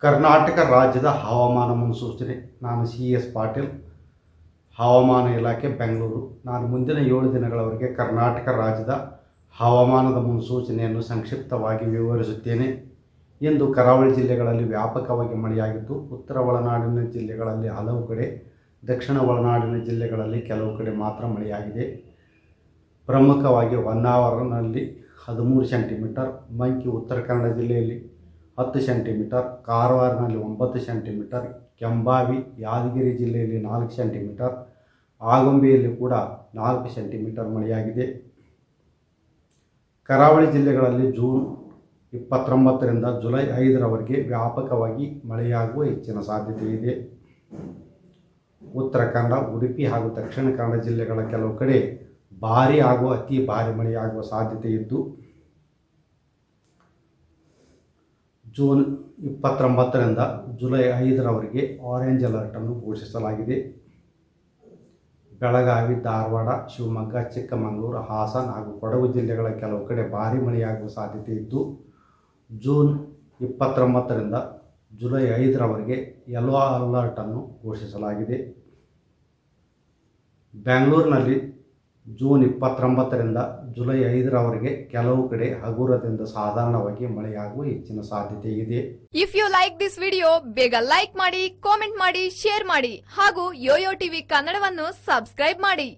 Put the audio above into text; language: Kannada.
ಕರ್ನಾಟಕ ರಾಜ್ಯದ ಹವಾಮಾನ ಮುನ್ಸೂಚನೆ. ನಾನು CS ಪಾಟೀಲ್, ಹವಾಮಾನ ಇಲಾಖೆ, ಬೆಂಗಳೂರು. ನಾನು ಮುಂದಿನ 7 ದಿನಗಳವರೆಗೆ ಕರ್ನಾಟಕ ರಾಜ್ಯದ ಹವಾಮಾನದ ಮುನ್ಸೂಚನೆಯನ್ನು ಸಂಕ್ಷಿಪ್ತವಾಗಿ ವಿವರಿಸುತ್ತೇನೆ. ಇಂದು ಕರಾವಳಿ ಜಿಲ್ಲೆಗಳಲ್ಲಿ ವ್ಯಾಪಕವಾಗಿ ಮಳೆಯಾಗಿದ್ದು, ಉತ್ತರ ಒಳನಾಡಿನ ಜಿಲ್ಲೆಗಳಲ್ಲಿ ಹಲವು ಕಡೆ, ದಕ್ಷಿಣ ಒಳನಾಡಿನ ಜಿಲ್ಲೆಗಳಲ್ಲಿ ಕೆಲವು ಕಡೆ ಮಾತ್ರ ಮಳೆಯಾಗಿದೆ. ಪ್ರಮುಖವಾಗಿ ಹೊನ್ನಾವರನಲ್ಲಿ 13 ಸೆಂಟಿಮೀಟರ್, ಮಂಕಿ ಉತ್ತರ ಕನ್ನಡ ಜಿಲ್ಲೆಯಲ್ಲಿ 10 ಸೆಂಟಿಮೀಟರ್, ಕಾರವಾರನಲ್ಲಿ 9 ಸೆಂಟಿಮೀಟರ್, ಕೆಂಬಾವಿ ಯಾದಗಿರಿ ಜಿಲ್ಲೆಯಲ್ಲಿ 4 ಸೆಂಟಿಮೀಟರ್, ಆಗುಂಬೆಯಲ್ಲಿ ಕೂಡ 4 ಸೆಂಟಿಮೀಟರ್ ಮಳೆಯಾಗಿದೆ. ಕರಾವಳಿ ಜಿಲ್ಲೆಗಳಲ್ಲಿ ಜೂನ್ 29ರಿಂದ ಜುಲೈ 5ರವರೆಗೆ ವ್ಯಾಪಕವಾಗಿ ಮಳೆಯಾಗುವ ಹೆಚ್ಚಿನ ಸಾಧ್ಯತೆ ಇದೆ. ಉತ್ತರ ಕನ್ನಡ, ಉಡುಪಿ ಹಾಗೂ ದಕ್ಷಿಣ ಕನ್ನಡ ಜಿಲ್ಲೆಗಳ ಕೆಲವು ಕಡೆ ಭಾರೀ ಹಾಗೂ ಅತಿ ಭಾರೀ ಮಳೆಯಾಗುವ ಸಾಧ್ಯತೆ ಇದ್ದು, ಜೂನ್ 29ರಿಂದ ಜುಲೈ 5ರವರೆಗೆ ಆರೆಂಜ್ ಅಲರ್ಟನ್ನು ಘೋಷಿಸಲಾಗಿದೆ. ಬೆಳಗಾವಿ, ಧಾರವಾಡ, ಶಿವಮೊಗ್ಗ, ಚಿಕ್ಕಮಗಳೂರು, ಹಾಸನ ಹಾಗೂ ಕೊಡಗು ಜಿಲ್ಲೆಗಳ ಕೆಲವು ಕಡೆ ಭಾರೀ ಮಳೆಯಾಗುವ ಸಾಧ್ಯತೆ ಇದ್ದು, ಜೂನ್ 29ರಿಂದ ಜುಲೈ 5ರವರೆಗೆ ಯೆಲ್ಲೋ ಅಲರ್ಟನ್ನು ಘೋಷಿಸಲಾಗಿದೆ. ಬೆಂಗಳೂರಿನಲ್ಲಿ ಜೂನ್ 29ರಿಂದ ಜುಲೈ 5ರವರೆಗೆ ಕೆಲವು ಕಡೆ ಹಗುರದಿಂದ ಸಾಧಾರಣವಾಗಿ ಮಳೆಯಾಗುವ ಹೆಚ್ಚಿನ ಸಾಧ್ಯತೆ ಇದೆ. If you like this video, ಬೇಗ ಲೈಕ್ ಮಾಡಿ, ಕಾಮೆಂಟ್ ಮಾಡಿ, ಶೇರ್ ಮಾಡಿ ಹಾಗೂ ಯೋಯೋ ಟಿವಿ ಕನ್ನಡವನ್ನು ಸಬ್ಸ್ಕ್ರೈಬ್ ಮಾಡಿ.